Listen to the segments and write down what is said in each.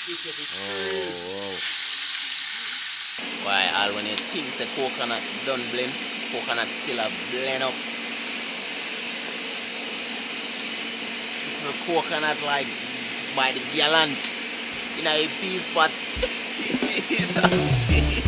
Oh, why, all when you think the coconut done blend, coconut still a blend up. It's the coconut like by the gallons in a peas pot. It's a piece.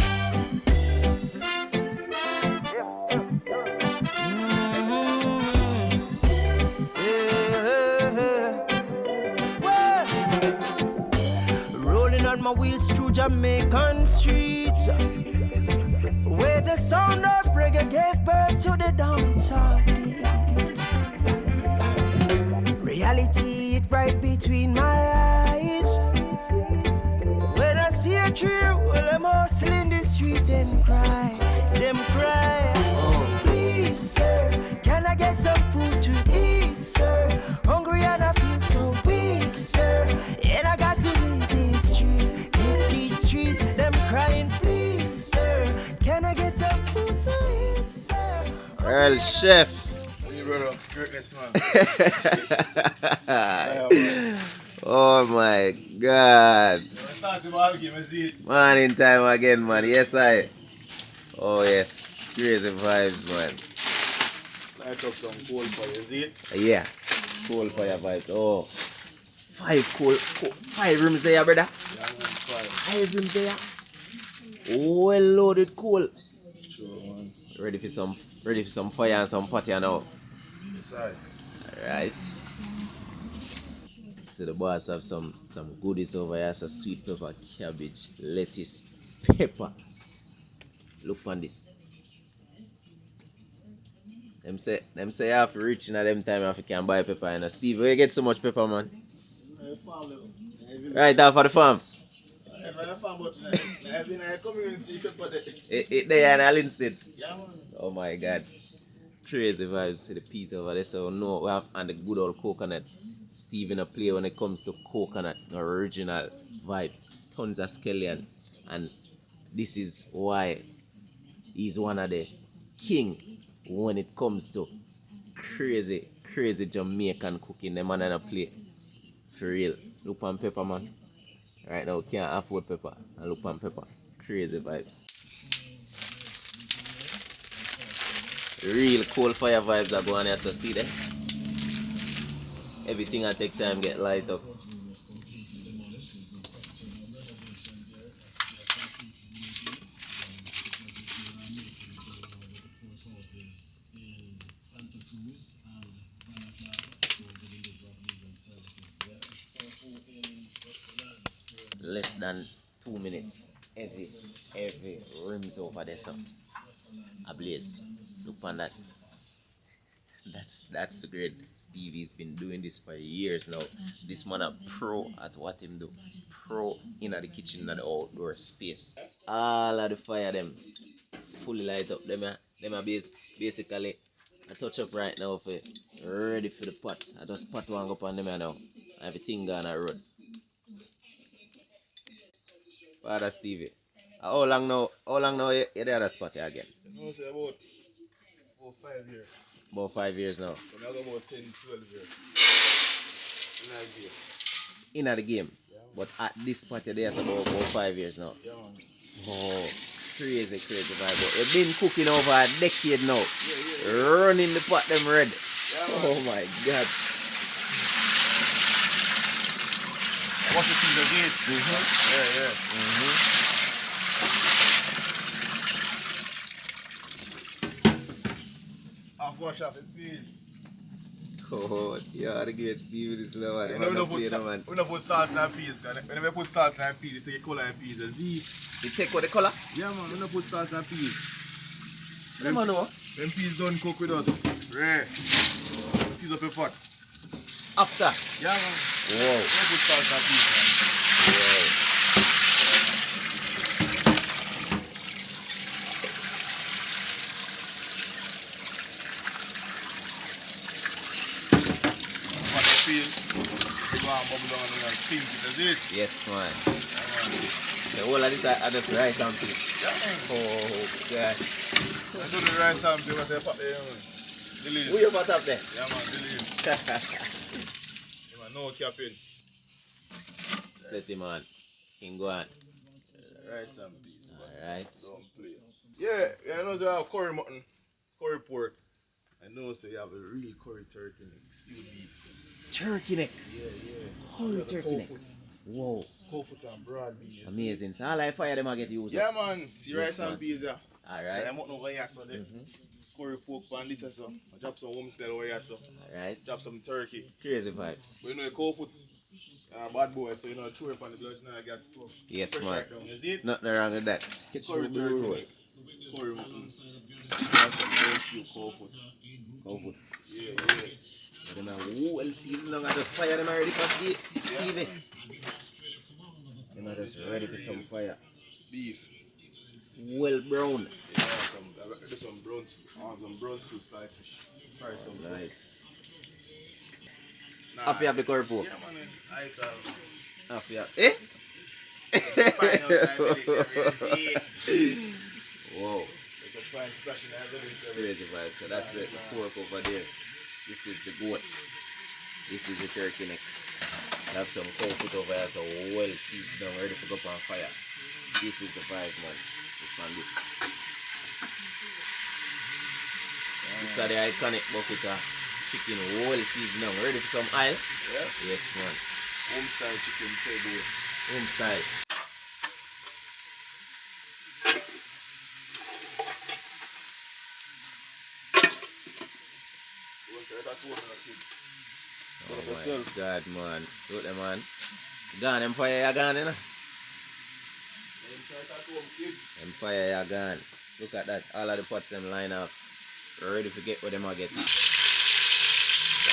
Rolling on my wheels through Jamaican streets, where the sound of reggae gave birth to the dancehall beat. Reality it right between my eyes. When I see a tree, well, I'm hustle in the street, them cry. Oh, please, sir, can I get some food to eat, sir? Hungry and I feel so weak, sir. And I got to leave these streets, them crying, please, sir. Can I get some food to eat, sir? Earl Chef. Oh my God. Morning time again, man. Yes, I. Oh, yes. Crazy vibes, man. Light up some coal fire, see it? Yeah. Coal fire vibes. Oh. 5 rooms there, brother. Yeah, man, 5 rooms there. Well loaded coal. Sure, man. Ready for some fire and some pot here now. Inside. Alright. So the boss have some goodies over here. So sweet pepper, cabbage, lettuce, pepper. Look on this. Them say you have to reach in at them time if you can buy pepper. And Steve, where you get so much pepper, man? Right down for the farm. It there in Linstead. Yeah, man. Oh my God. Crazy vibes. See the piece over there. So no, we have and the good old coconut. Steve in a play when it comes to coconut, original vibes. Tons of scallion. And this is why he's one of the king when it comes to crazy Jamaican cooking. The man in a play. For real. Look on pepper, man. Right now, can't afford pepper. And look on pepper. Crazy vibes. Real coal fire vibes are going on here, so see there. Everything I take time get light up. Less than 2 minutes. Every rims over there, so ablaze. Look on that. That's great. Stevie's been doing this for years now. This man a pro at what him do. Pro in the kitchen and the outdoor space. All of the fire them fully light up. Them are basically I touch up right now for ready for the pot. I just pot one up on them now. Everything gone a road. Father Stevie. How long now you the other spot here again? You say about 5 years. About 5 years now. So now about 10, 12 years. In the game. Yeah, but at this spot there it's about 5 years now. Yeah, man. Oh, crazy vibe. You've been cooking over a decade now. Yeah. Running the pot them red. Yeah, oh my God. Watch the things again. Yeah. Wash off it, please. Oh, yeah, the great Stevie this is the one. We don't put salt and peas. When we put salt and peas, it take color and peas. See? You take what the color? Yeah, man. We don't put salt and peas. Them know. When peas don't cook with us, rare. Seize up your pot. After? Yeah, man. Whoa. We don't put salt and peas, man. Whoa. Yes, man. So all of this are just rice and peas. Yeah. Oh, God. I do the rice and peas, but I put there, man. Delete. Who you put up there? Yeah, man, delete. Yeah, man, no capping. Set him on. King, go on. Rice and peas. Alright. Don't play. Yeah, I know you have curry mutton, curry pork. I know so you have a real curry turkey neck, stewed beef. Turkey neck. Yeah. Curry turkey neck. Whoa. Cold foot and broad beef. Amazing. So all I fire them I get used Yeah up. man, see Yes, rice man. and peas, yeah. Alright. I'm not over here, so curry pork pan this, so I drop some Homestyle over here, so Alright. drop some turkey. Crazy vibes. But you know, a cold foot, bad boy, so you know, throw it on the blood, now I got stuff. Yes, Fresh man. right down, you see it? Nothing wrong with that. Curry turkey, curry mutton. That's some very stew cold foot. Go good. Yeah. But them are well seasoned. I just fire them already for Stevie. Them are just ready for some fire. Beef. Well brown. Yeah, some brown stew sliced fish. Fry some. Nice. Nah, Happy have the curry pork. yeah, man, I have. Happy have. Eh? Fine out there, Whoa. it's a fine splashing out there. Crazy vibe. So that's it. The pork over there. This is the goat. This is the turkey neck. I have some cold foot over here, so well seasoned and ready to go up on fire. This is the vibe, man. Look on this. This is the iconic bucket of chicken, well seasoned and ready for some oil. Yeah. Yes, man. Homestyle chicken, say there. Homestyle. You want to try that one, kids? Oh What my yourself? God, man. Look them, man. Gone, them fire you gone, you know? You try that one, kids? Them fire you gone. Look at that. All of the pots them line up. Ready to get what them are get. Got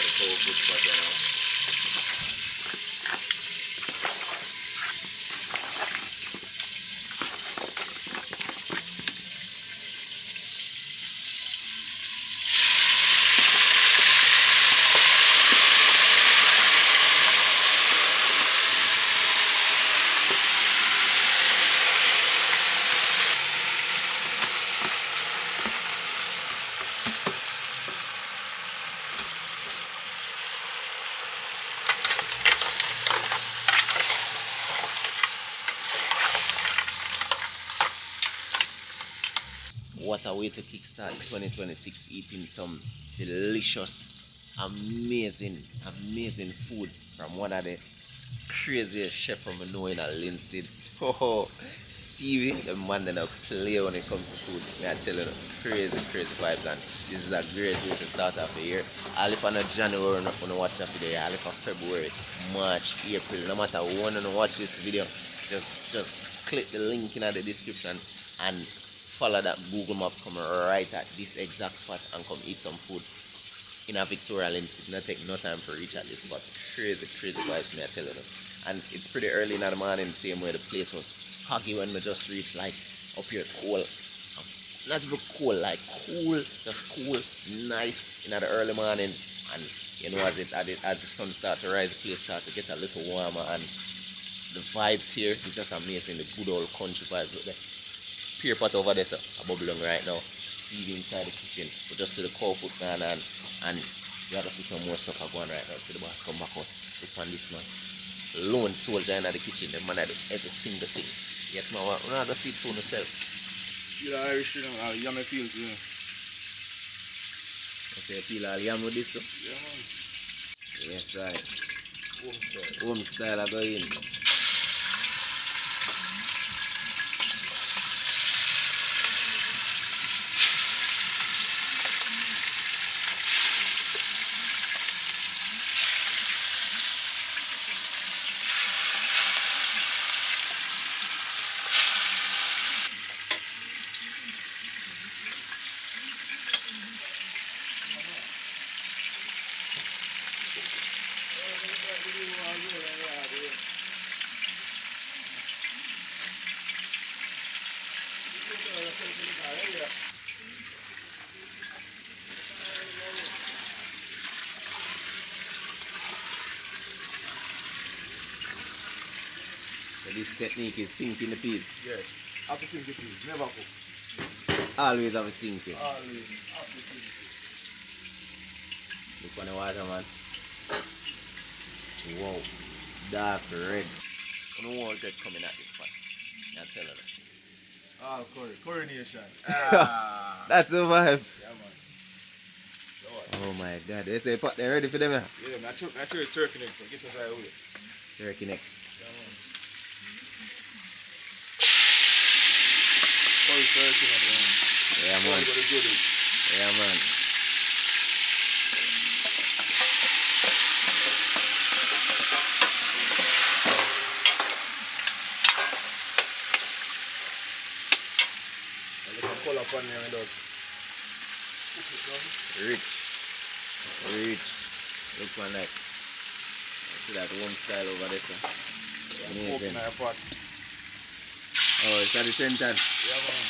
the cold food pot, you know. What a way to kickstart 2026, eating some delicious, amazing food from one of the craziest chefs from knowing at Linstead. Oh, Stevie, the man that play when it comes to food. Me, I tell you, crazy vibes, and this is a great way to start off the year. All if on January, not going to watch that video, all if on February, March, April, no matter when you watch this video, just click the link in the description and follow that Google map, come right at this exact spot and come eat some food in a Victoria Linstead. Not take no time to reach at this spot. Crazy vibes, me I tell you. And it's pretty early in the morning, same way the place was foggy when we just reached, like up here cool. Not even cool, like cool, just cool, nice in the early morning. And you know, as the sun starts to rise, the place starts to get a little warmer, and the vibes here is just amazing. The good old country vibes. Look there. Pear pot over there, so a bubbling right now. Stevie inside the kitchen. We just see the cow foot man, and you have to see some more stuff going right now. See the boss come back out. Look on this man. Lone soldier in the kitchen. The man I do every single thing. Yes, man. We're not going to see it for myself. You know, Irish, you know, yummy fields, you know. I say, peel all yam with this, so. Yeah, man. Yes, right. Homestyle. Homestyle, I go in. So this technique is sinking the piece. Yes. Have to sink it, please. Never cook. Always have a sinking. Always have to sink it. Look on the water, man. Wow. Dark red. You know what get coming at this part. I tell her that. Ah, coronation. That's the vibe. Yeah, man. So what? Oh my god. They say pot, they ready for them, yeah? Yeah, natural turkey neck. So get us out of the way. Turkey neck. Yeah, man. Turkey neck, man. Yeah, man. What is good? Yeah, man. Pull up on them and those. Rich. Look man like. I see that Homestyle over there, sir. Amazing. Pot. Oh, it's at the 10 ton. Yeah, man.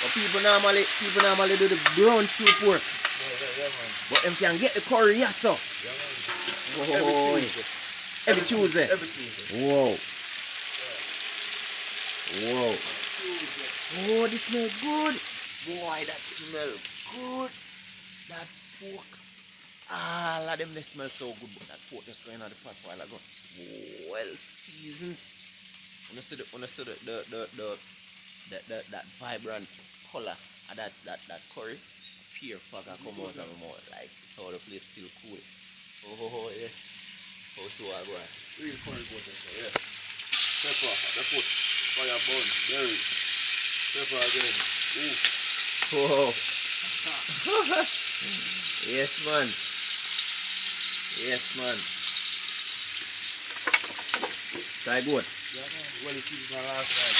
But people normally do the brown soup work. Yeah, man. But them can get the curry, yes, sir. Yeah, man. Oh, Every Tuesday. Every Tuesday. Whoa. Oh, this smell good. Boy, that smell good. That pork. All of them, they smell so good. But that pork just going on the pot while ago. Well seasoned. When I see that vibrant color of that curry, pure fagger come out of my mouth. Like how the place still cool. Oh yes. Oh, so I go. Real curry water, so yeah. Pepper, the foot, fire bun, berry, pepper again. Ooh. Whoa. Yes, man. Try good. Yeah, man. Well, it's even my last night.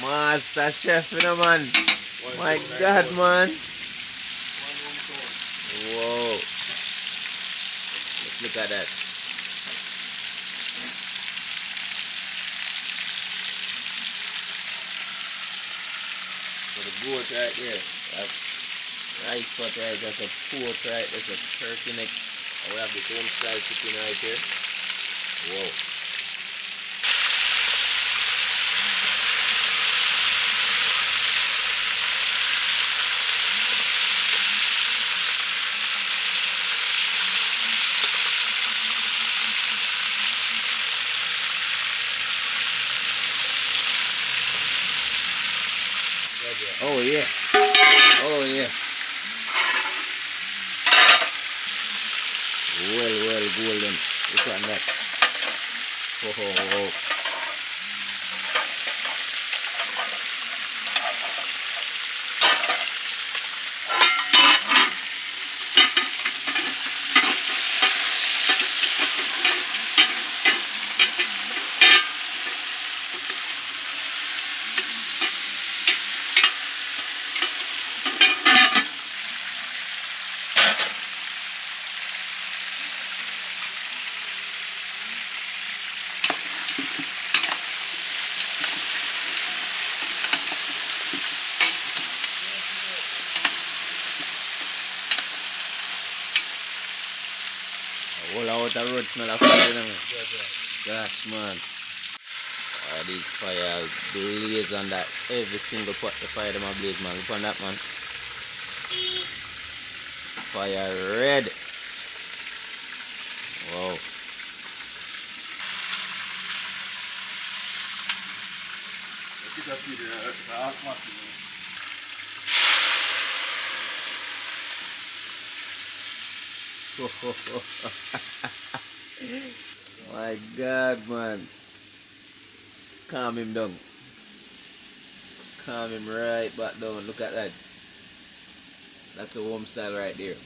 Master chef, you know, man. My God, man. Whoa. Let's look at that. So the goat right there. Rice pot right, that's a pork right, that's a turkey neck. And we have this Homestyle chicken right here. Whoa. Oh yes. Oh yes. Well golden. Look at that. Oh. All out the road smell of fire, you know. Gosh, man. These fire blaze on that. Every single pot the fire them a blaze, man. Look on that, man. Fire red. Wow. You can see the atmosphere. My God, man. Calm him down. Calm him right back down. Look at that. That's a Homestyle right there.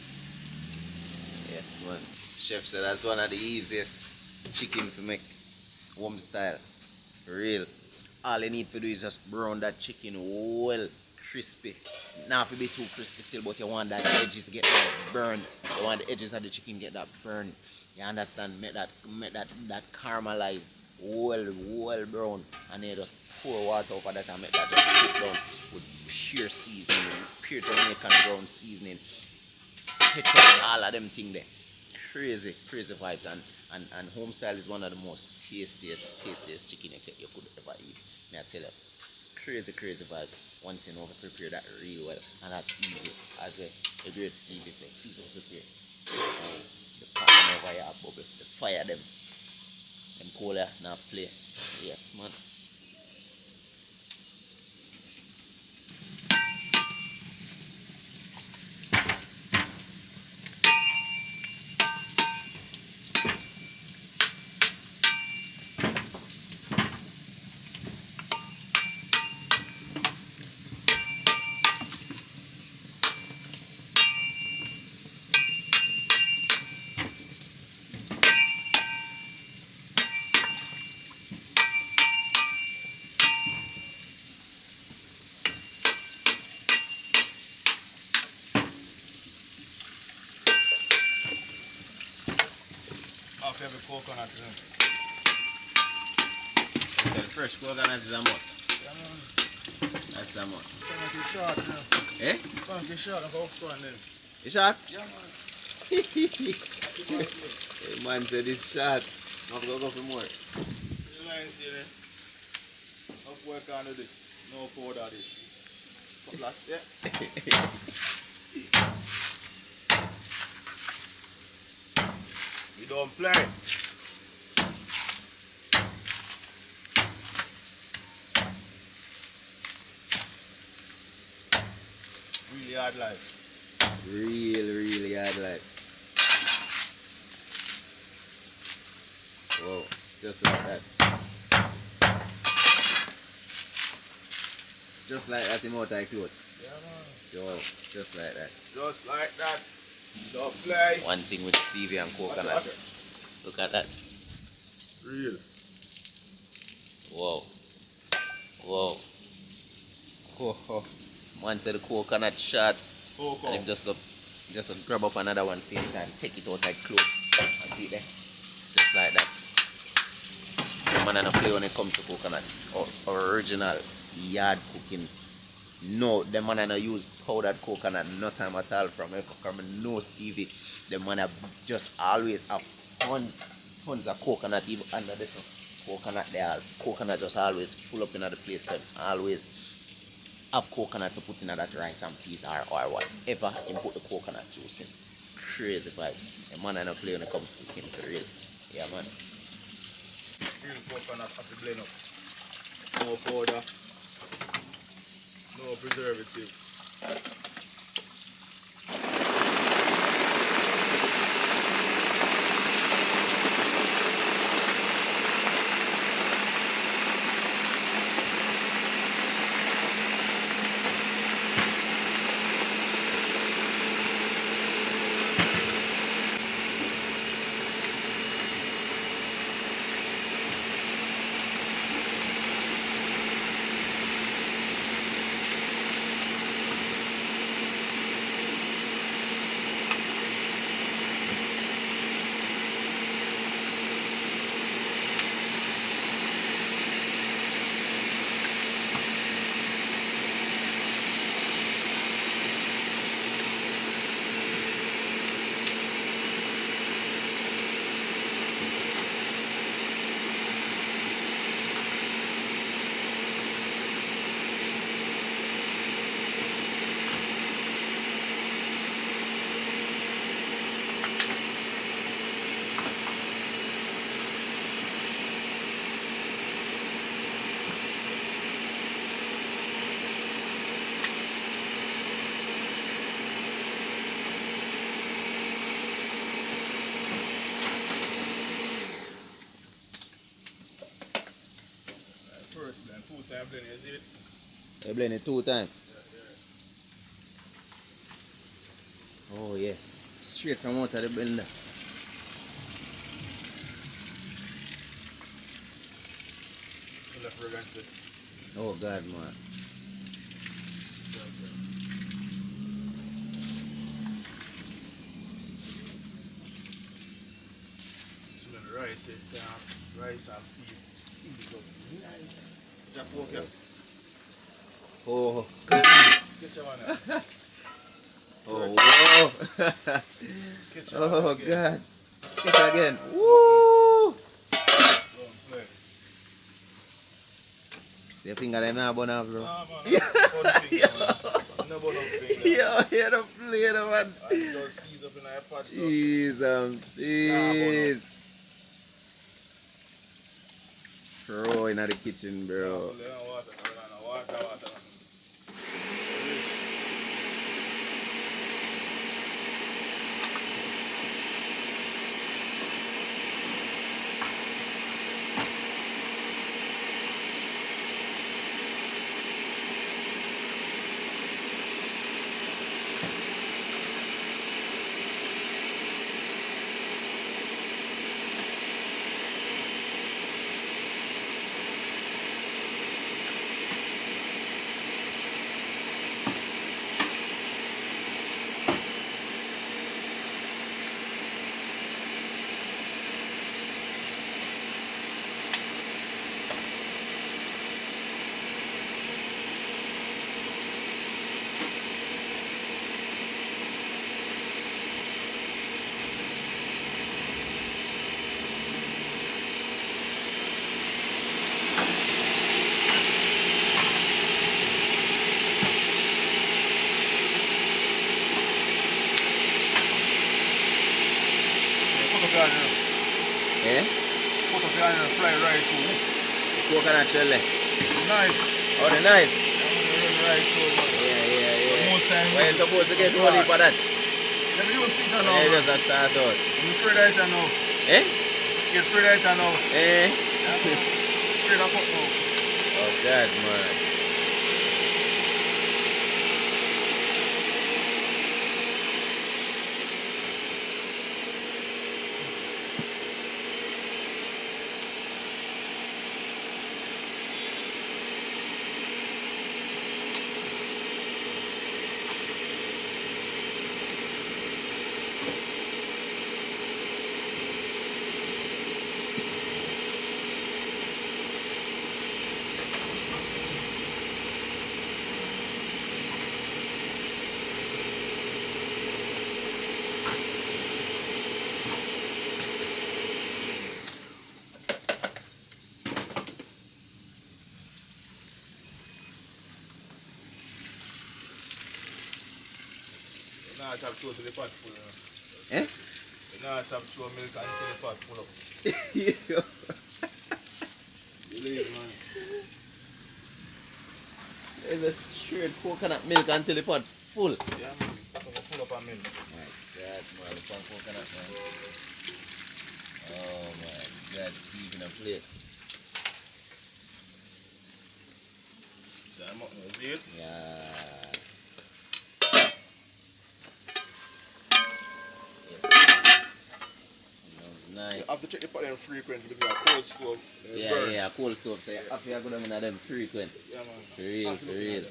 Yes, man. Chef said that's one of the easiest chicken to make. Homestyle. Real. All you need to do is just brown that chicken well crispy. Not to be too crispy still, but you want that edges get that burnt. You want the edges of the chicken get that burnt. You understand? Make that caramelize well brown, and then you just pour water over that and make that just cook down with pure seasoning, pure Jamaican brown seasoning, ketchup, all of them things there. Crazy vibes, and Homestyle is one of the most tastiest chicken you could ever eat. May I tell you, crazy vibes. Once you know how to prepare that real well, and that's easy. As a great Stevie said, easy to prepare. The pot over here, bubble, the fire them cola now play. Yes, man. Every coconut. So the fresh coconut is a must. Yeah, man. That's a must. It's gonna be short, man. Eh? It's gonna be short of ox one then. You shot? Yeah, man. Hey, man said it's shot. Not go for more. You line see there. No work on this. No powder this. Plus, yeah. You don't play. Really hard life. Really hard life. Whoa, just like that. Just like that in multi-clothes. Yeah, man. Yo, just like that. Just like that. Don't play. One thing with Stevie and coconut. Look at that. Real. Whoa. Oh. Man said the coconut shot. And him just grab up another one same time. Take it out like close. And see there. Just like that. The man and play when it comes to coconut. Original yard cooking. No, the man and use powdered coconut no time at all from no Stevie. The man just always have tons of coconut even under this coconut there. Coconut just always full up in the place and always have coconut to put in that rice and peas or whatever and put the coconut juice in. Crazy vibes. The man and play when it comes to cooking for real. Yeah, man. Real coconut have to blend up. No powder. No preservative. Blend 2 times blend, you see it? You blend it 2 times? Yeah. Oh yes. Straight from out of the blender. So left fragrance it. Oh God, man. Yeah, Linstead rice and peas. Seeds up nice. Jack walk here. Yes. Oh. Get your man here. Oh, wow. Get your Oh, man again. God. Get it again. Woo! Don't play. See your finger them now, bun off, bro. Nah, man. Bun finger, man. No bun up finger. Yo, you don't play the man. And just seize up in your pot. so- Jeez, please. Throw in the kitchen, bro. Water. Eh? Put up your hand and fly right through. The coconut shell. Knife. Oh, the knife. Right through. Yeah. Most time. Why you supposed to get only for that? Let me use it now. Yeah, just a start out. I'm afraid I know. Eh? Get afraid I know. Eh? Afraid I cut now. Oh, God, man. Now I have to go to the pot full. Eh? Now I have to throw milk until the pot full up. Believe, man. There's a straight coconut milk until the pot full. Yeah, man. I'm going to full up on milk. My God, man, the pan coconut, man. Oh my God, Steve in a plate. So I'm up now. See it? Yeah. Nice. You have to check the pot them frequent because it's a cold stove. Yeah, cold stove. So you have to go down in them frequent. Yeah, man. For real, for real.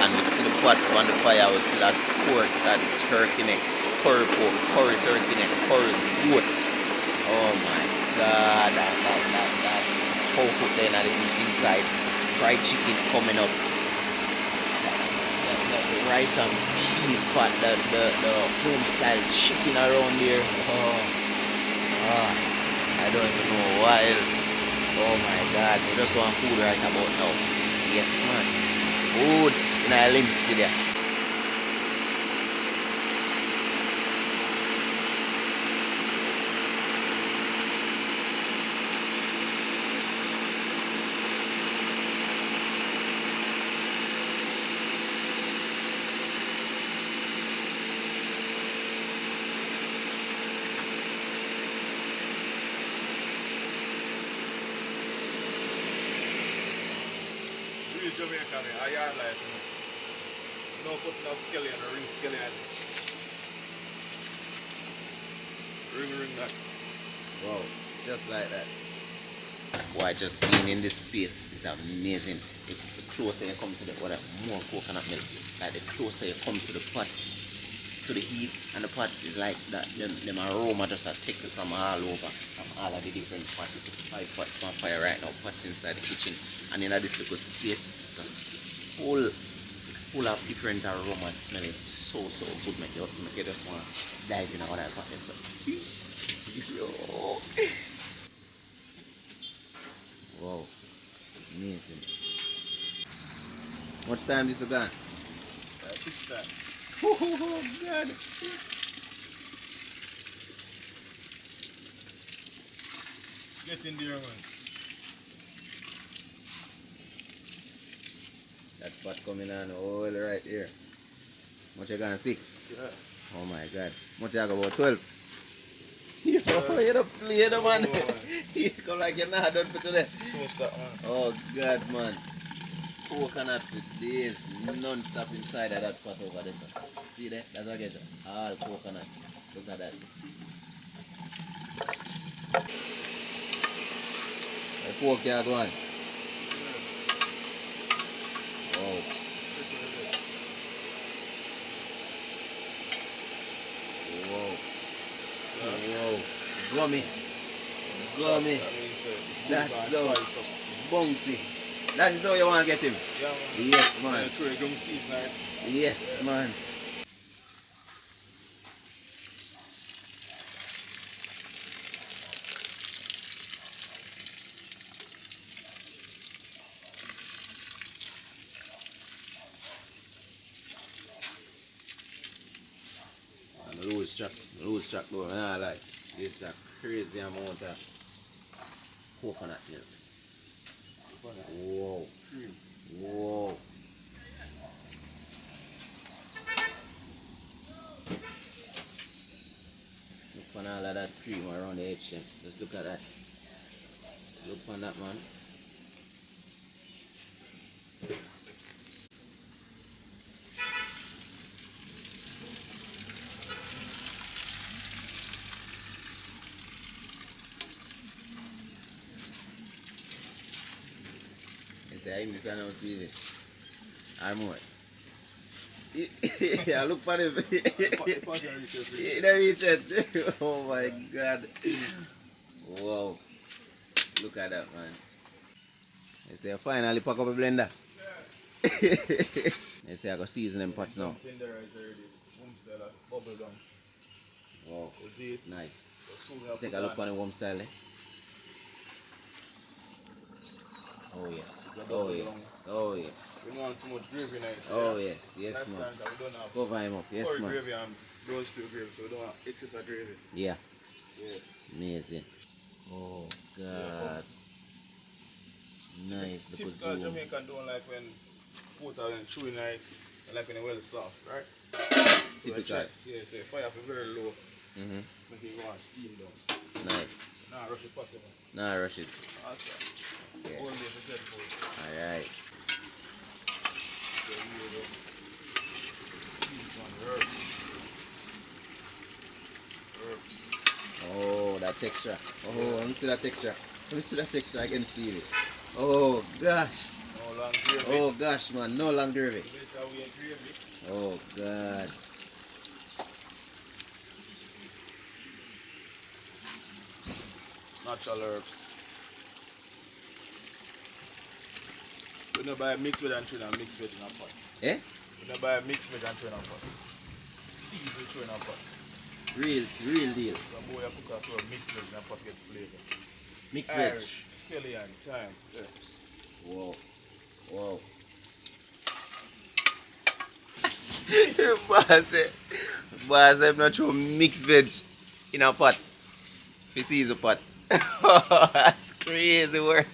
And we see the pots on the fire, we see that pork, that turkey neck, curry pork, curry turkey neck, curry goat. Oh my God, that whole food there and the inside. Fried chicken coming up. The rice and peas pot, the Homestyle chicken around there. I don't even know what else. Oh my God, we just want food right about now. Yes, man. Food in our Linstead there. Jamaican, a yard life. No putting up scallion or ring scallion. Ring that. Wow, just like that. Boy, just being in this space is amazing. The closer you come to the water, more coconut milk. Like the closer you come to the pots, to the heat, and the pots is like that. Them aroma just take it from all over, from all of the different pots. We put 5 pots on fire right now, pots inside the kitchen, and in this little space, just full of different aromas, smelling so good. Make you just want to dive in all that pot. So, wow, amazing. Much time this we gone? 6 times. Oh God. Get in there, man. That pot coming on all right here. Much you gone 6? Yeah. Oh my God. Much you got about 12? Yo, you don't play the man. You come like you're not done for today. Finish that, man. Oh God, man. Coconut for days, non-stop inside of that pot over there. See that? That's what I get. All coconut. Look at that. The pork here going. Wow. Whoa. Gummy. That's so bouncy. That is how you want to get him? Yeah, man. Yes, man. Yes, man. Loose track though, I like. This is a crazy amount of coconut milk. Whoa. Look on all of that cream around the edge. Just look at that. Look on that, man. I miss and I was leaving. I'm what? Yeah, look for him. He don't reach it. Oh my God. Wow. Look at that, man. You say I finally pack up a blender. You say I go season them pots now. Homestyle, bubble gum. Wow. Cuisine. Nice. Take a look on the Homestyle. Oh yes. Oh yes. We don't want too much gravy now. Oh yes, man. Cover him up, yes man. Gravy and those 2 gravy, so we don't want excess of gravy. Yeah. Yeah. Amazing. Oh God. Nice. The Typical cuisine. Jamaican don't like when food are in chewy night, they like when they're well soft, right? Typical. Yeah, so fire for very low. Make it go and steam down. Nice. Nah, rush it past it. Nah, rush it. Awesome. Yeah. All day for set food. Alright. So you know, see this one, herbs. Oh, that texture. Oh, let me see that texture. Let me see that texture again, Stevie. Oh gosh. No long gravy. Oh gosh, man. No long gravy. Later we have gravy. Oh God. Natural herbs. We don't buy mixed veg and train and mixed veg in a pot. Eh? We don't buy mixed veg and train in a pot. Seeds we throw in a pot. Real deal. Some boy cook up a mixed veg in a pot get flavor. Mixed veg. Irish, scallion, thyme. Yeah. Wow. Boss, I'm not sure mixed veg in a pot. If you see the pot. That's crazy work.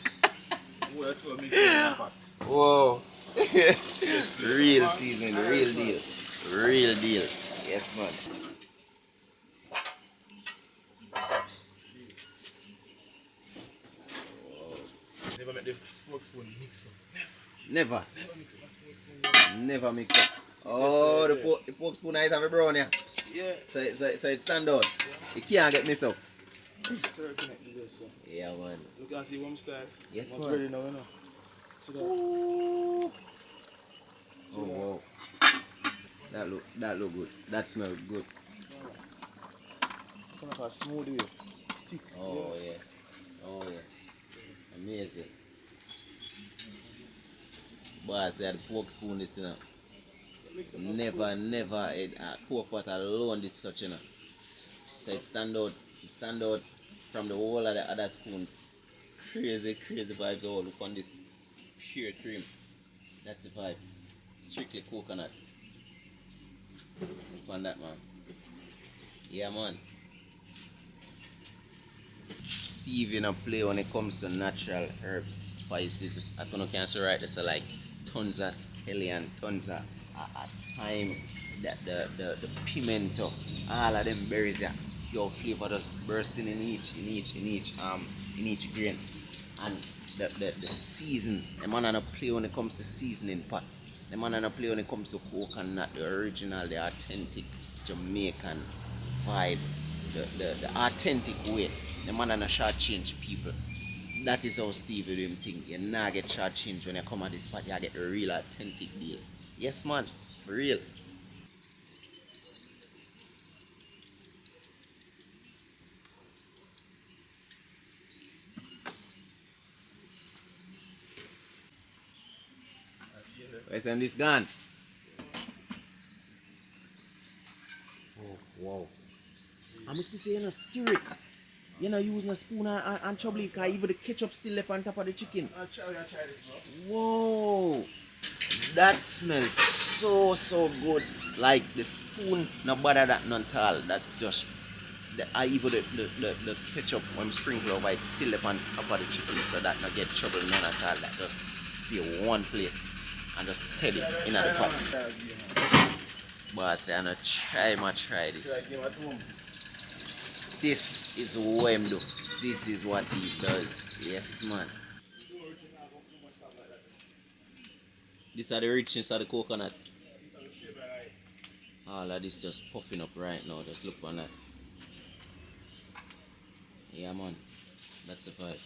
Some boy throw mixed veg in a pot. Whoa. Real seasoning, real deal. Real deals. Yes, man. Never make the fork spoon mix up. Never. Never mix up. Spoon. Never mix up. Oh, the pork spoon I have a brown here. Yeah. So it stand out. You can't get mixed up. Turkey neck, you Yes, sir. Yeah, man. You can see Homestyle. Yes, It's man. ready now, you know. See that? Ooh. See Oh, that? wow. That look good. That smell good. Kind of a smooth way. Thick. Oh, yes. Oh, yes. Amazing. Boy, I said pork spoon this, you know. Never had a pork pot alone this touch, you know. So it stand out from the whole of the other spoons. Crazy vibes all. Look on this pure cream. That's the vibe. Strictly coconut. Look on that, man. Yeah, man. Stevie in a play when it comes to natural herbs, spices. I can't say right. There's like tons of scallion, tons of thyme, the pimento, all of them berries. Yeah, your flavor just bursting in each grain, and the season. The man on a play when it comes to seasoning pots. The man on a play when it comes to coconut, the original, the authentic Jamaican vibe, the authentic way. The man on a short change people. That is how Stevie do him thing. You not get short change when you come at this spot, you get a real authentic deal. Yes, man, for real. Where's this gone? Oh, wow. I'm going to say you know stir it. You know using a spoon and trouble it, because even the ketchup still left on top of the chicken. I'll try this, bro. Whoa. That smells so good. Like the spoon, no bother that none at all. That just even the ketchup when we sprinkle over it still up on top of the chicken, so that not get trouble none at all. That just stay one place and just steady in the pot. But I say I'm gonna try this. This is what him do. This is what he does. Yes, man. This are the richness of the coconut. All of this just puffing up right now. Just look on that. Yeah, man. That's the vibe.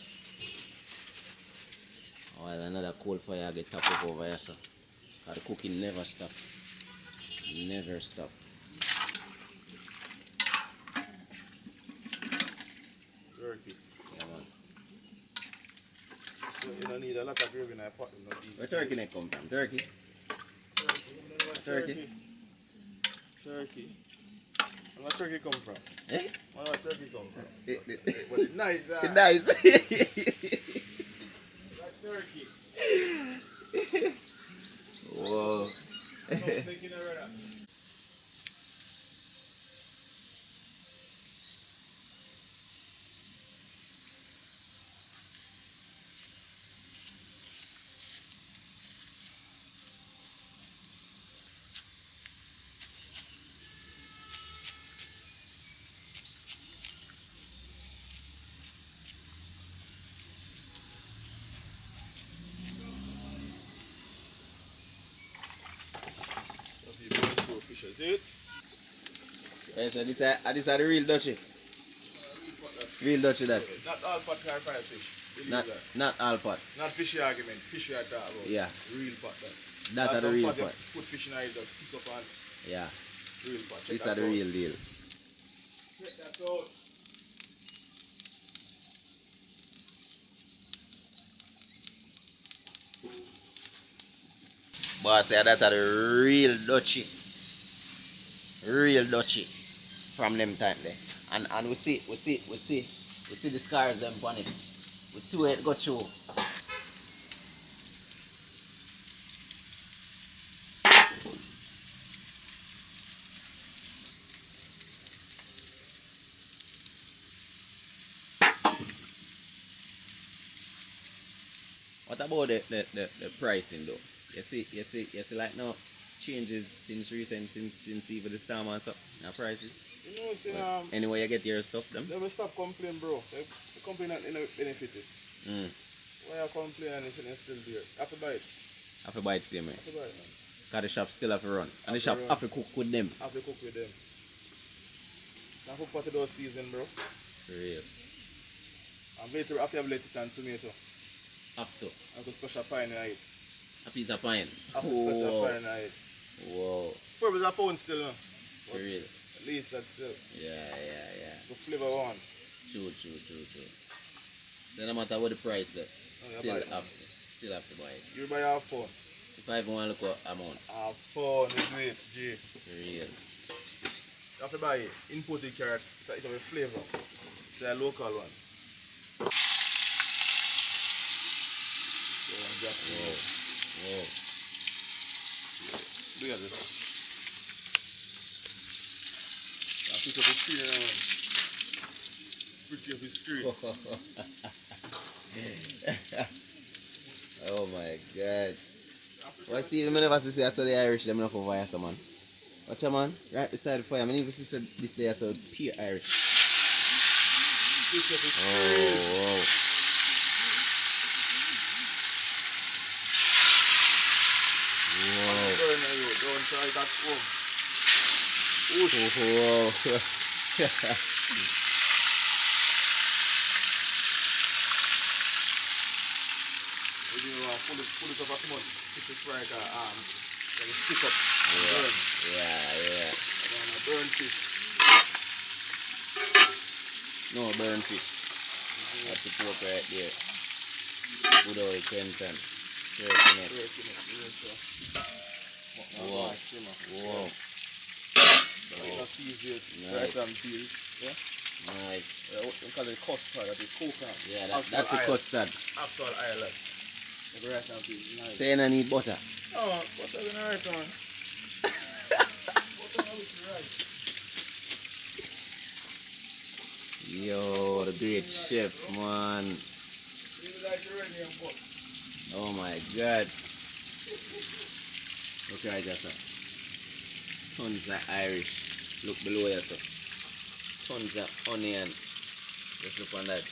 While another coal fire get top up over here, so the cooking never stop. Never stop. Turkey. Yeah, man. So you don't need a lot of gravy in a pot. Where turkey neck come from? Turkey? Turkey? Turkey. Where turkey come from? Eh? Where turkey come from? It But it's nice, nice. Like turkey. Whoa. I'm thinking of that. Is it? Yeah, so this are the real Dutchie. Real Dutchie that. Not all pot can fry fish. Not all pot. Not fishy argument. Fish you are talking about. Yeah. Real pot that. That are the real pot. Put fish in it, just stick up and Yeah. real pot. Check These that are the out. real deal. Check that out. Boss, yeah, that are the real Dutchie. Real Dutchie from them time there. And we see the scars them on it. We see where it got through. What about the pricing though? You see like now changes since even the storm and stuff. Now prices. You know, see, Anyway you get your stuff them. never stop complaining, bro. They complain that they never benefited. Why you complaining if it's still there? Have to buy it. Have to buy it same man. Have to buy it, man. Cause the shop still have to run. And the Have to shop run. have to cook with them. Have to cook with them. Now cook for those season, bro. For real. And later after you have lettuce and tomato. After. I could splash a pine in it. A piece of pine. After splash a pine in it. Whoa. Probably a pound still, no? For real. At least that's still. Yeah. The flavor one. True. Then no matter what the price there, still buy it. have to buy it. You buy half pound. If I even want to look at amount. Half pound is great, G. For real. You have to buy imported carrot. It have a flavor. It's a local one. Whoa. Look at this. I pick up the screen now. Pretty up the screen. Oh my God. Why Steve, I never see I saw the Irish, them not for fire some man. Watch a man, right beside the fire. I even see this day I saw pure Irish. Oh. Don't try that home. Pull it up too much. Stick it right like a stick up. Burn. Yeah. Burn fish. No burn fish. That's the pork right there. Good old plantain. Working it. Whoa. That's easy. Nice. Right and peel. Yeah? Nice. We call it custard. That's a coconut. Yeah, that's a custard. Actual island. The rice and peel. Nice. Say I need butter. Oh, butter in the rice, man. Butter with the rice. Yo, the great chef, man. You like the red and butter. Oh my God. Look right there, sir. Tons of Irish. Look below here, sir. Tons of onion. Just look on that.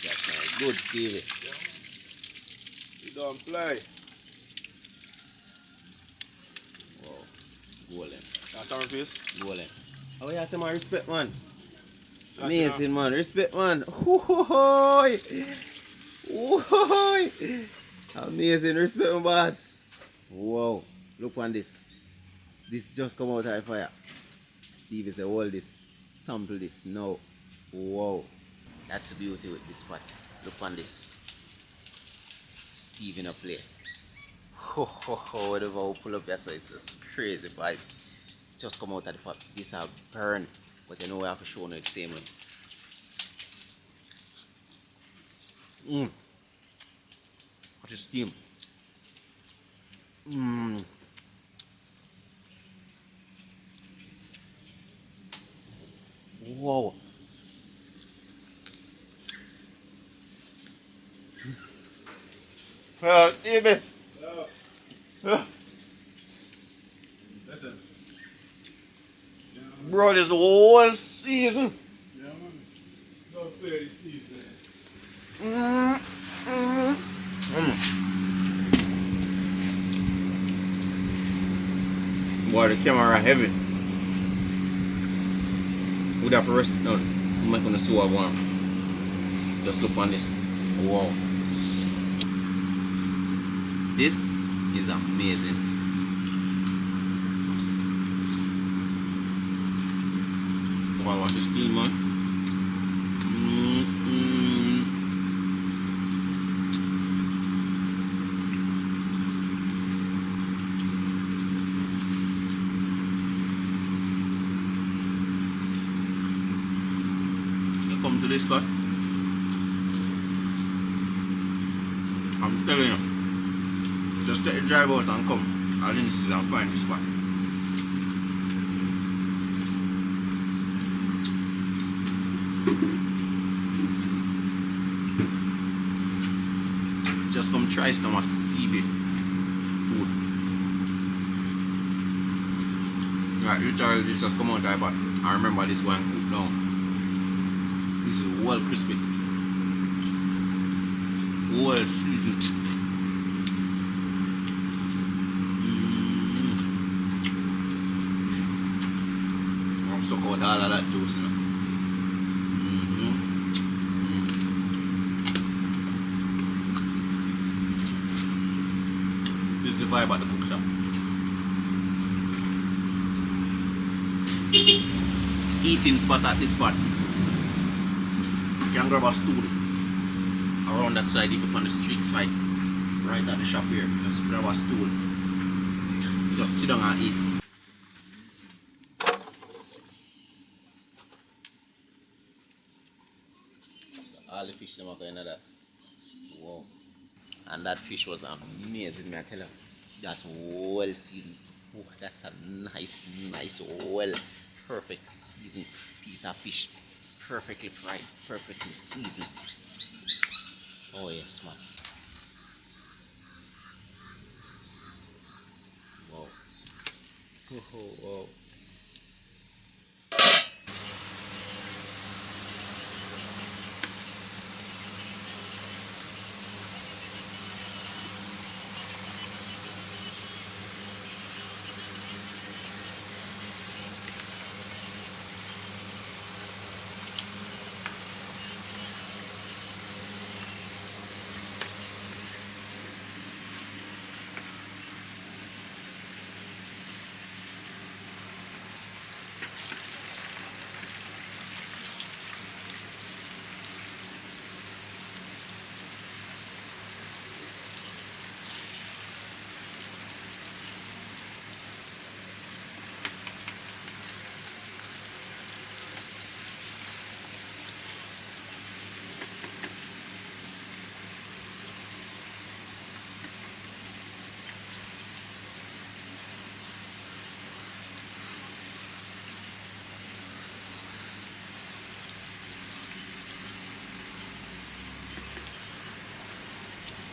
That's nice. Good, Stevie. You don't play. Wow. Golden. That's our face. Golden. Oh yeah, some respect, man. Amazing, man. Respect, man. Woo-hoo-hoo. Woo-hoo-hoo. Amazing. Respect, my boss. Wow. Look on this. This just come out of the fire. Stevie said, hold this. Sample this now. Wow. That's the beauty with this pot. Look on this. Stevie in a play. Ho ho ho, whatever we pull up here, so it's just crazy vibes. Just come out of the pot. This have burn, but you know we have to show you the same way. What is steam? Wow. Stevie. Listen. Bro, this whole season. Yeah, man. Don't play this season. Boy, the camera heavy. We'd have to rest it down. I'm not gonna see what I want. Just look on this. Wow. This is amazing. about what is steam, man. You come to this spot, I'm telling you, just take the drive out and come. I'll Linstead and find this spot. Just come try some of Stevie food. Right, literally this just come out there, but I remember this one cooked down. This is well crispy. Well seasoned. I'm suck out all of that juice now. This is the vibe at the cook shop. Eating spot at this spot. You can grab a stool around that side, even on the street side, right at the shop here. Just grab a stool, just sit down and eat. So all the fish them are going to that. Wow. And that fish was amazing, I tell you. That's well seasoned. Oh, that's a nice, well, perfect seasoned piece of fish. Perfectly fried, perfectly seasoned. Oh yes, man. Wow. Oh, wow.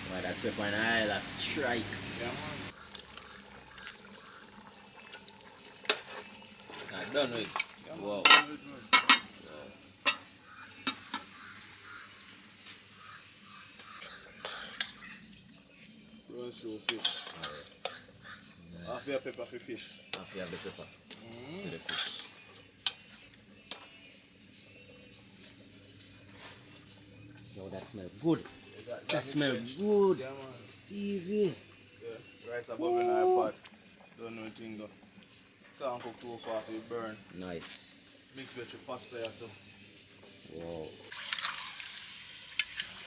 Why that pepper and oil a strike. Yeah, man. Nah, done with. Yeah, man. Wow. Good, man. Run through fish. Alright. Half your pepper for fish. Half you have the pepper to the fish. Yo, that smell good. That smell good. Yeah, man. Stevie. Yeah. Rice above in our pot. Don't know anything though. Can't cook too fast, it burn. Nice. Mix with your pasta or so. Wow.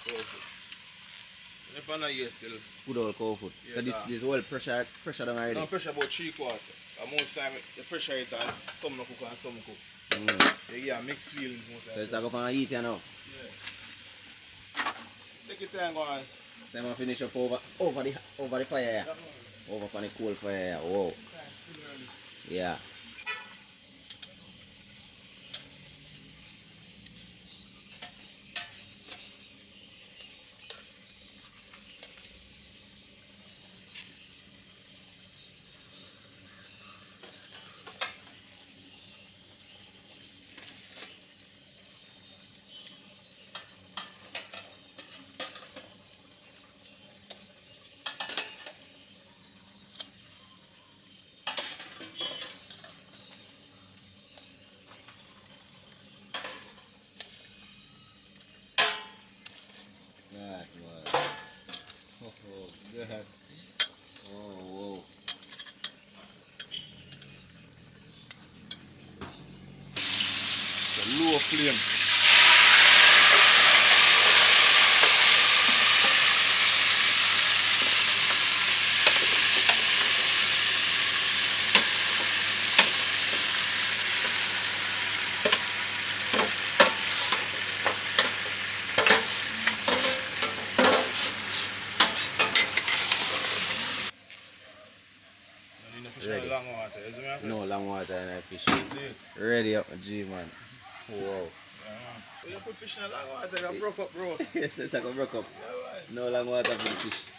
Perfect. If I'm not here still, Good old cow food. Yeah, So that. this whole pressure down already. no pressure about 3/4. And most time the pressure it and some no cook and some cook. Yeah, mixed feelings most So it's time. like up and eat you now. Yeah. Take your time, go on. So I'm gonna finish up over the fire here. Yeah, man. Over on the coal fire here. Wow. Time still early. Yeah. That was. Oh, good. Oh, whoa. Ready. Long water, you see me I say? No long water in a fish. See it? Ready up, G man. Wow. Yeah, man. When you put fish in a long water, it broke up, bro. Yes, it can broke up. Yeah, man. No long water for the fish.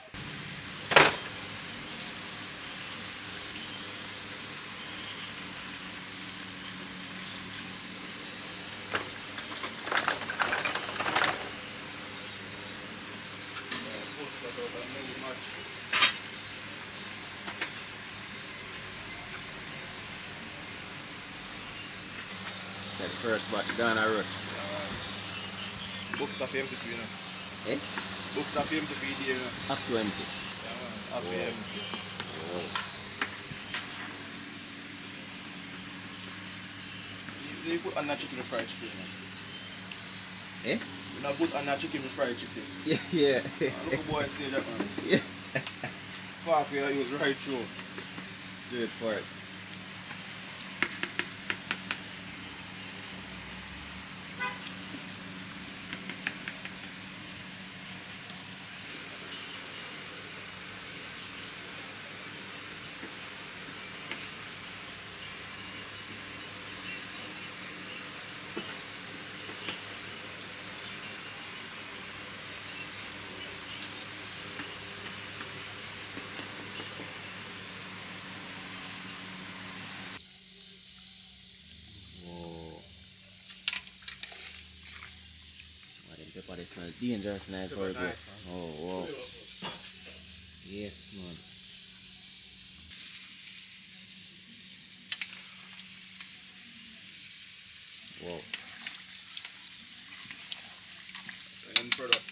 So the first batch Ghana road. Book that empty for you know. Eh? Book that empty for you, you know. Have to empty. Yeah, man. Have to empty. Wow. You put on that chicken with fried chicken, you know. Eh? You not put on that chicken with fried chicken. Yeah. Look boy stay that man. Yeah. Fuck yeah, he was right through. Straight for it. Pepper they smell dangerous now for it. Nice, Oh wow. Yes man. Wow. End product.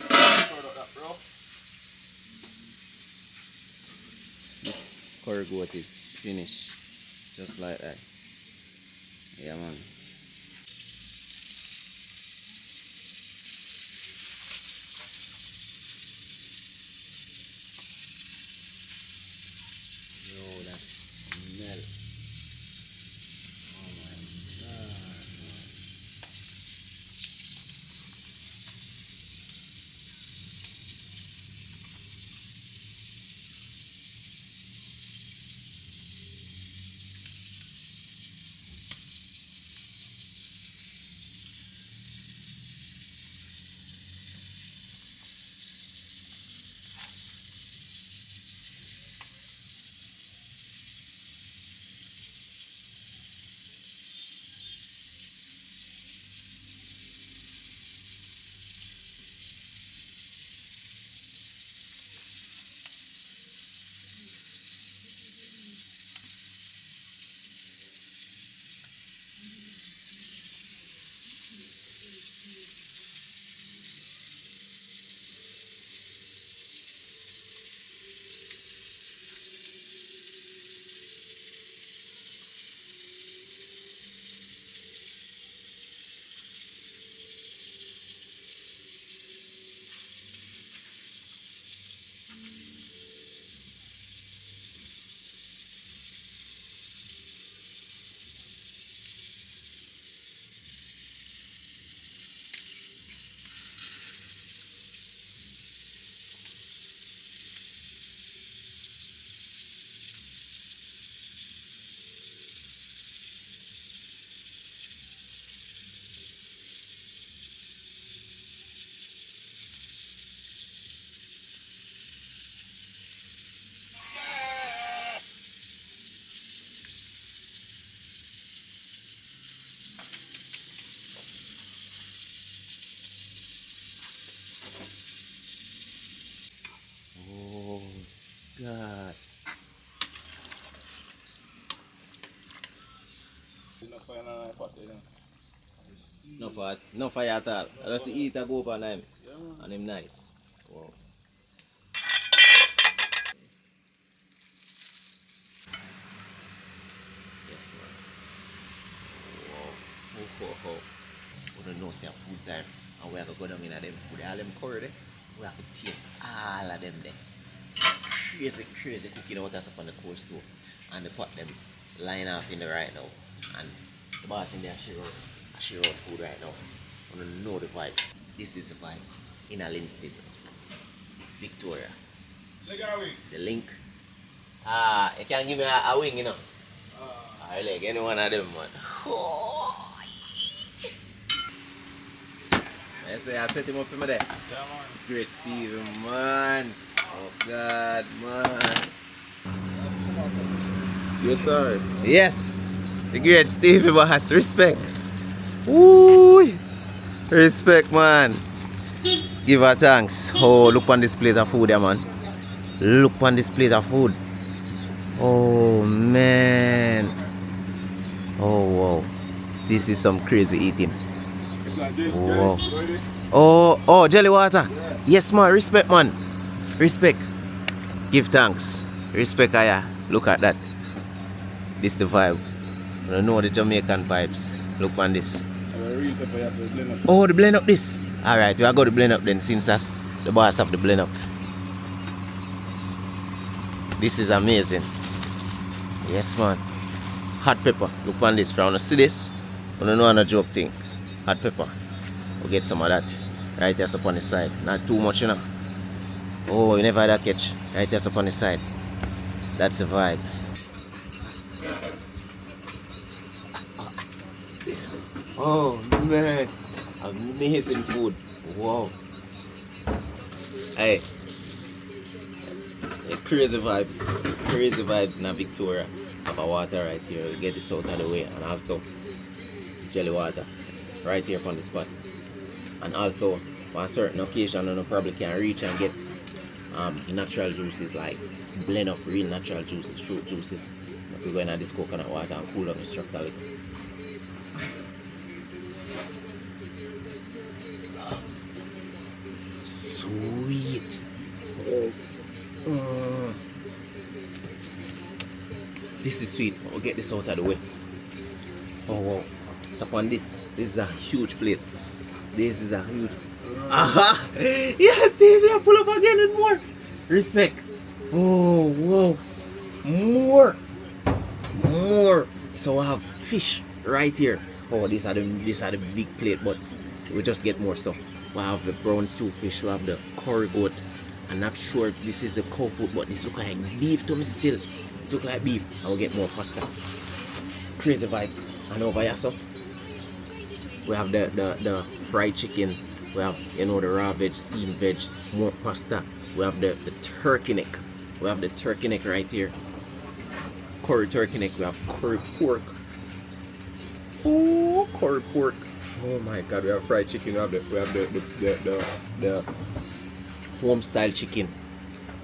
End product that bro. This curry goat is finished. Just like that. Yeah man. Yo, that smell. Oh my god. Oh god. No fire in my pot, you know. No fire at all. I just eat a go up on him. Yeah, man. And him nice. Wow. Yes man. Wow. Oh. We don't know say food time. And we have to go down in them food. All them curry there. We have to taste all of them there. Crazy cooking out us up on the cold stove. And the pot them line off in there right now. And the boss in there share out food right now. We don't know the vibes. This is the vibe in a Linstead, Victoria. Look at we. The link You can give me a wing, you know. I like any one of them, man. I say I set him up for me there. Yeah, man. Great Stevie, man. Oh God, man. Yes, sir. Yes, the great Stevie boss. Respect. Woo! Respect, man. Give her thanks. Oh, look on this plate of food, yeah, man. Look on this plate of food. Oh, man. Oh, wow. This is some crazy eating. Wow. Oh, jelly water. Yes, man. Respect, man. Respect. Give thanks. Respect, Aya. Look at that. This the vibe. I know the Jamaican vibes. Look on this. Oh, the blend up this. Alright, we are going to blend up then since that's the boss of the blend up. This is amazing. Yes, man. Hot pepper. Look on this. If you want to see this, I don't know on a joke thing. Hot pepper. We'll get some of that. Right there up on the side. Not too much, you know. Oh, you never had a catch. Right there up on the side. That's the vibe. Oh man, amazing food. Wow. Hey, crazy vibes in Victoria. Have a water right here. Get this out of the way, and also jelly water right here on the spot. And also, on a certain occasion, you probably can reach and get natural juices like blend up real natural juices, fruit juices. If you go in this coconut water and cool up the structure a little. Sweet. This is sweet. I'll get this out of the way. Oh wow. It's upon this. This is a huge plate. This is a huge. Aha! Yes, Stevie, I pull up again and more. Respect. Oh wow. More. So I have fish right here. Oh, these are the big plate, but we just get more stuff. We have the brown stew fish, we have the curry goat. I'm not sure this is the cow food, but this look like beef to me still. It look like beef. I will get more pasta. Crazy vibes. And over here, so we have the fried chicken. We have, you know, the raw veg, steamed veg, more pasta. We have the turkey neck. We have the turkey neck right here. Curry turkey neck. We have curry pork. Oh, curry pork. Oh my god, we have fried chicken. We have the Homestyle chicken,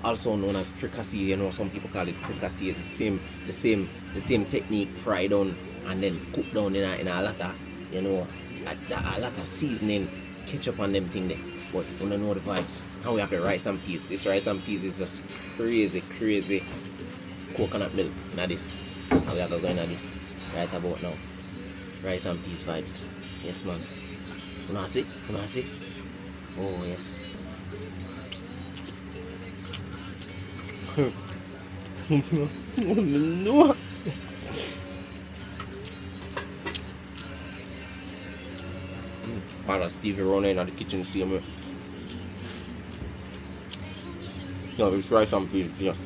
also known as fricassee. You know, some people call it fricassee. It's the same technique, fried down and then cooked down in a lot of, you know, a lot of seasoning, ketchup and them thing there. But you don't know the vibes. And we have the rice and peas. This rice and peas is just crazy coconut milk in this. And we are going to this right about now. Rice and peas vibes. Yes, man. You know see? Oh, yes. No. Father Stevie running in the kitchen, see me. No, we try some peas, yes.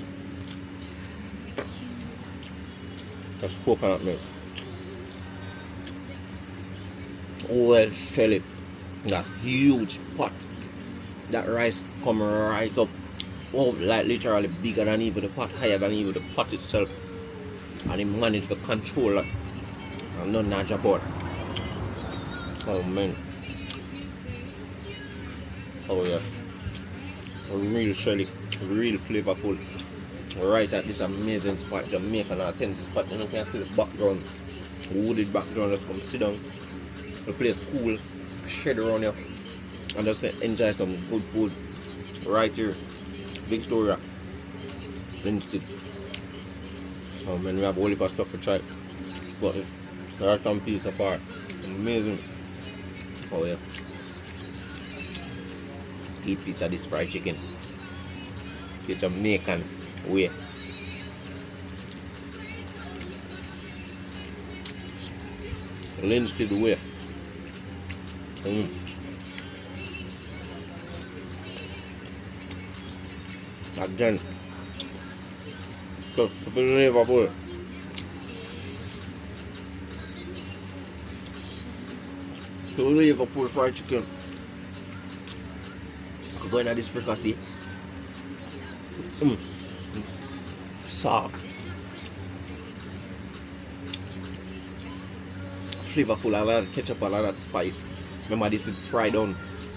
That's coconut milk. Well, tell it. That huge pot. That rice come right up. Oh, like literally bigger than even the pot, higher than even the pot itself. And he managed to control it. And none of that board. Oh man. Oh yeah. Real shelly, real flavorful. Right at this amazing spot, Jamaican authentic spot. You can see the background, wooded background. Just come sit down. The place cool, shed around here, and just enjoy some good food right here, Victoria, Linstead. Oh man, we have a whole heap of stuff to try, but there are some pieces apart. Amazing. Oh yeah. Eat piece of this fried chicken. The Jamaican way. Linstead way. Again, Just flavorful. Flavorful fried chicken. I could go into this fricassee. Soft. Flavorful, a lot of ketchup, a lot of spice. Remember this is fried on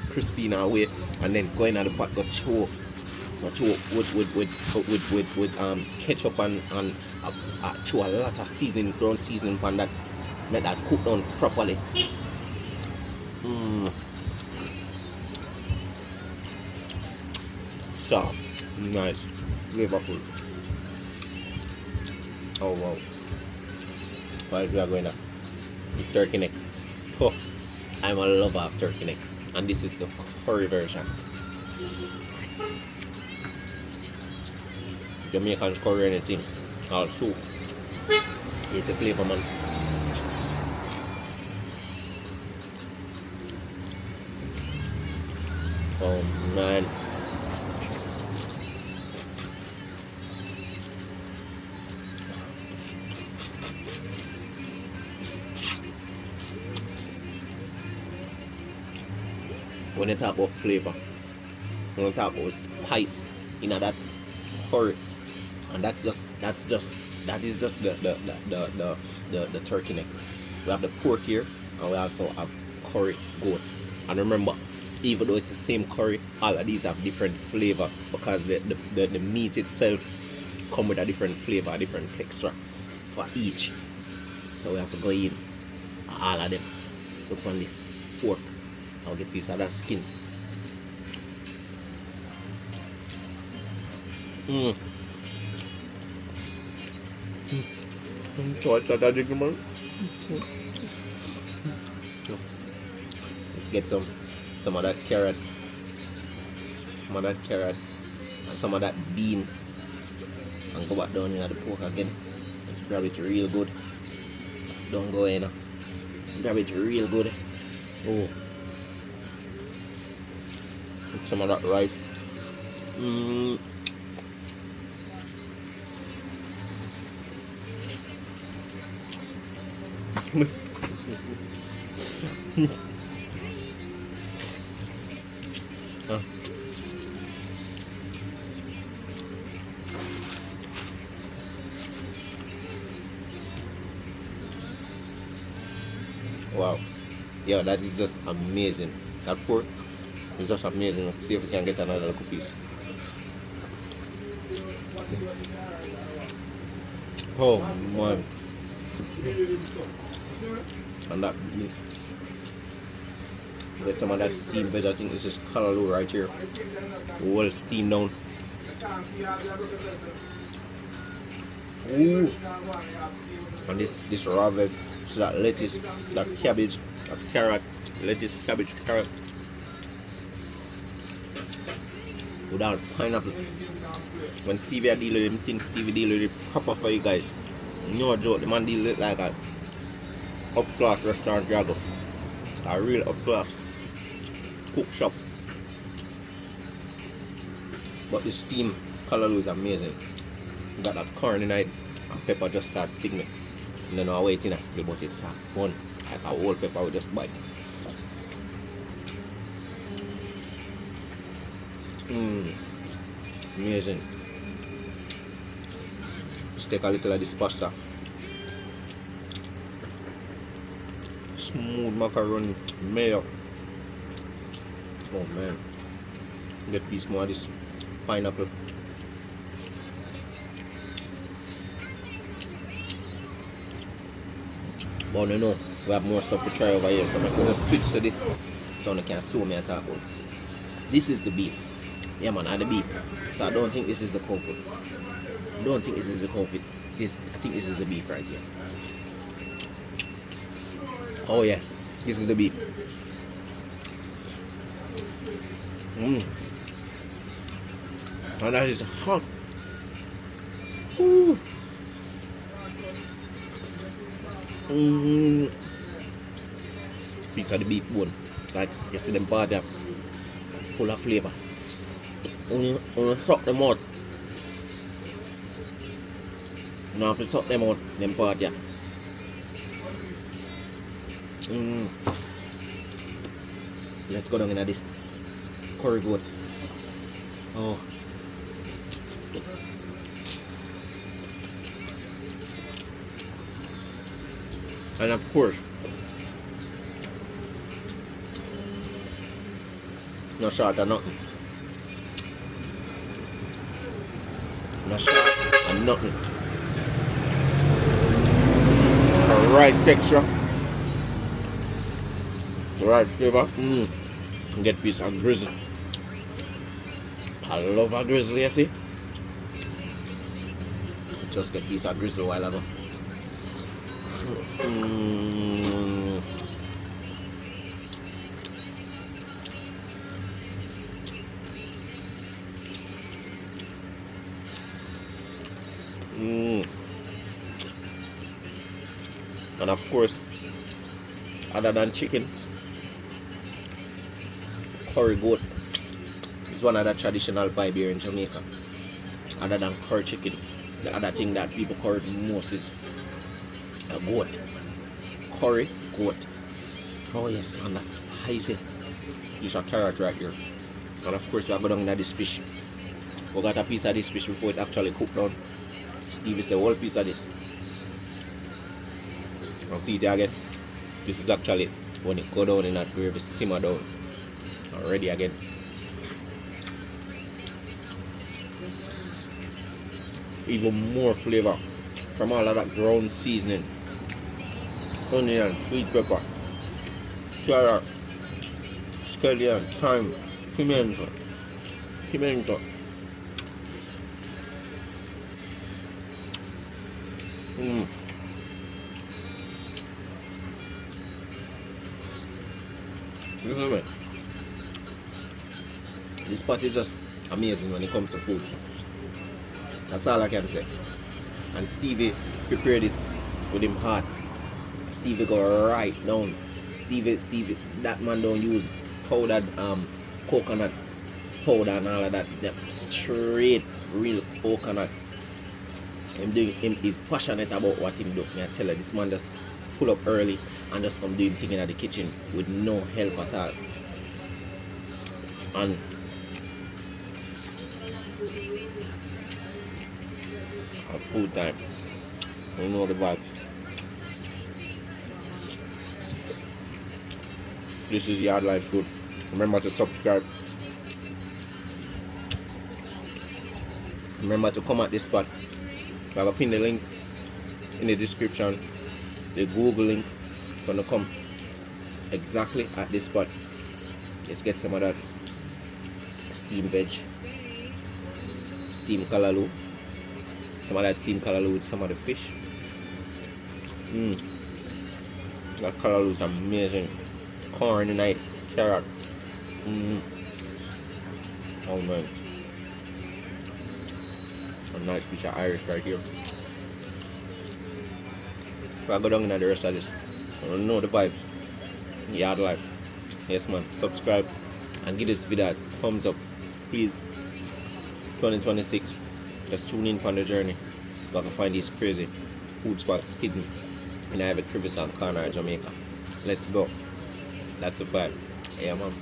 crispy in a way, and then go in at the pot, go choke with ketchup and throw a lot of seasoning, ground seasoning on that, let that cook down properly. Sharp, nice, flavorful. Oh wow. Right, we are going to this turkey neck. Oh, I'm a lover of turkey neck, and this is the curry version. Jamaican curry anything, all soup. It's a flavor, man. Oh man. When you talk about flavor, when you talk about spice in that curry, and that is just the turkey neck. We have the pork here, and we also have curry goat. And remember, even though it's the same curry, all of these have different flavor because the meat itself come with a different flavor, a different texture for each. So we have to go in all of them. Look on this pork. I'll get a piece of that skin. Let's get some of that carrot. Some of that carrot and some of that bean. And go back down in the pork again. Let's grab it real good. Don't go in. Let's grab it real good. Oh. Some of that rice. Wow. Yeah, that is just amazing. That pork is just amazing. Let's see if we can get another little piece. Oh man. And that meat. Get some of that steamed veg. I think this is callaloo right here. Well steamed down. Ooh. And this raw veg. So that lettuce, that cabbage, that carrot, lettuce, cabbage, carrot. Without pineapple. When Stevie deal with him, think Stevie deal with it proper for you guys. No joke, the man deal with it like a up class restaurant you go. A real up class cook shop. But the steamed callaloo is amazing. You got that corn in it and pepper just starts singing. And then I wait in a skill, but it's fun. Like a whole pepper we just bite. Amazing. Just take a little of this pasta. Smooth macaroni, mayo. Oh man. Get a piece more of this pineapple. But no, we have more stuff to try over here, so I'm going to switch to this so I can show me a talk about. This is the beef. Yeah man, and the beef. So I don't think this is the comfort. I don't think this is the comfort. I think this is the beef right here. Oh yes, this is the beef. And that is hot. Ooh. Piece of the beef bone, like you see them part there, full of flavor. Only shock them out. Now if you suck them out, them part, yeah. Let's go down into this curry goat. Oh. And of course, no short or nothing. No short and nothing. The right texture, the right flavor. Get a piece of grizzly. I love a grizzly, you see? Just get a piece of grizzly a while ago. And of course, other than chicken, curry goat is one of the traditional vibe here in Jamaica. Other than curry chicken, the other thing that people curry the most is a goat. Curry goat. Oh yes, and that's spicy. There's a carrot right here. And of course we are going down this fish. We got a piece of this fish before it actually cooked down. Stevie said, whole piece of this. I'll see it again. This is actually when it go down in that gravy, simmer down. Ready again. Even more flavor from all of that ground seasoning. Onion, sweet pepper, carrot, scallion, thyme, pimento. Listen to me. This spot is just amazing when it comes to food. That's all I can say. And Stevie prepared this with him heart. Stevie go right down. Stevie, that man don't use powdered coconut powder and all of that. That straight real coconut. Him is passionate about what him do. I tell you, this man just pull up early and just come doing things in the kitchen with no help at all. And at food time, you know the vibes. This is Yard Life Good. Remember to subscribe. Remember to come at this spot. I will pin the link in the description. The Google link gonna come exactly at this spot. Let's get some of that steamed veg, steamed kalaloo. Some of that steamed kalaloo with some of the fish. That kalaloo is amazing. Corn in it, carrot. Oh man. A nice piece of Irish right here. If I go down in the rest of this, I don't know the vibes. Yard life. Yes man, subscribe and give this video a thumbs up. Please. 2026. Just tune in on the journey. So I can find these crazy food spots hidden in every crevice and corner of Jamaica. Let's go. That's a vibe. Yeah man.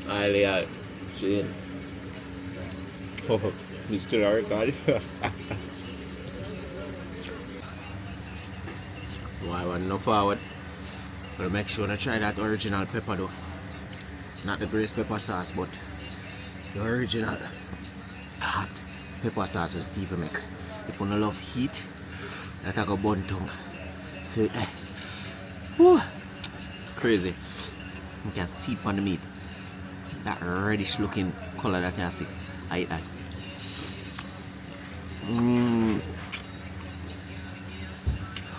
Alial, see. Oh, he's still our guy. Why want no forward? But make sure to try that original pepper though. Not the braised pepper sauce, but the original hot pepper sauce with Stevie make. If you don't love heat, that I go bun tongue. So, whew, it's crazy. You can see it on the meat. That reddish looking color that you see. I eat that.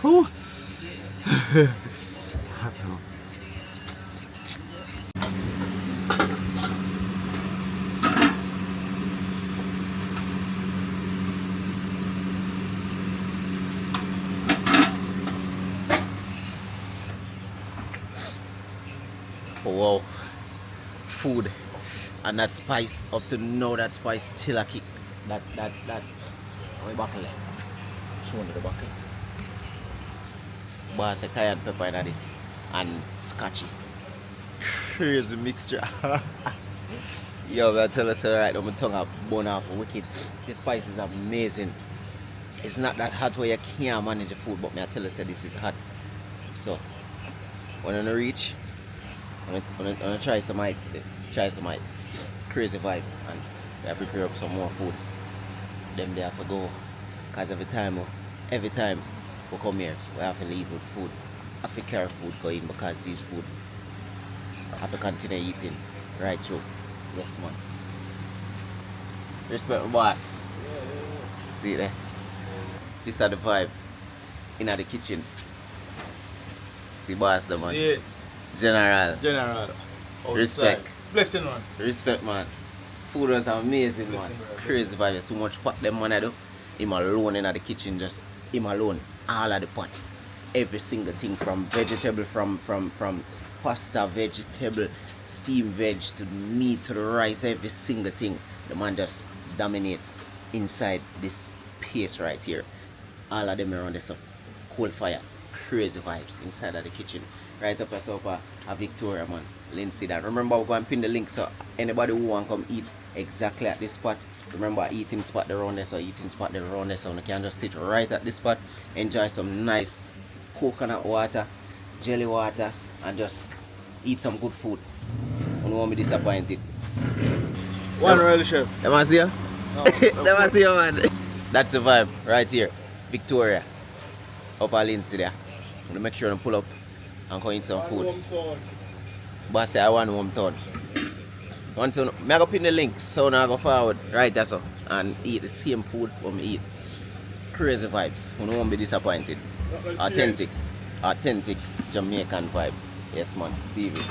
Whew. Wow, food and that spice up to now, that spice still a kick. That my buckle. Show me the buckle. Boss, a cayenne pepper in this and scotchy. Crazy mixture. Yo, I tell us right now, my tongue up bone off wicked. The spice is amazing. It's not that hot where you can't manage the food, but I tell us this is hot. So when I reach, I'm gonna try some mites today. Try some mites. Crazy vibes, and I prepare up some more food. Them they have to go. Cause every time we come here, we have to leave with food. I have to carry food going because these food I have to continue eating right through. Yes man. Respect my boss. See there? This is the vibe in the kitchen. See boss the man. See it. General. Respect. Blessing man. Respect man. Food was amazing man. Crazy vibe. So much pot them man I do. Him alone in the kitchen, just him alone. All of the pots. Every single thing from vegetable, from pasta, vegetable, steamed veg to meat to the rice, every single thing. The man just dominates inside this space right here. All of them around this coal fire. Crazy vibes inside of the kitchen. Right up as up a Victoria man. Linstead. And remember we're going to pin the link so anybody who want to come eat exactly at this spot. Remember eating spot around there, so eating spot around there, so you can just sit right at this spot, enjoy some nice coconut water, jelly water, and just eat some good food. You don't want me disappointed. One real chef. Let me see you. No, Let me see you man. That's the vibe right here. Victoria. Up at Linstead there. I'm gonna make sure to pull up and go eat some food. But I say I want hometown. Once you I go pin the link so now I go forward right there so and eat the same food when we eat. Crazy vibes. You won't be disappointed. Authentic Jamaican vibe. Yes man, Stevie.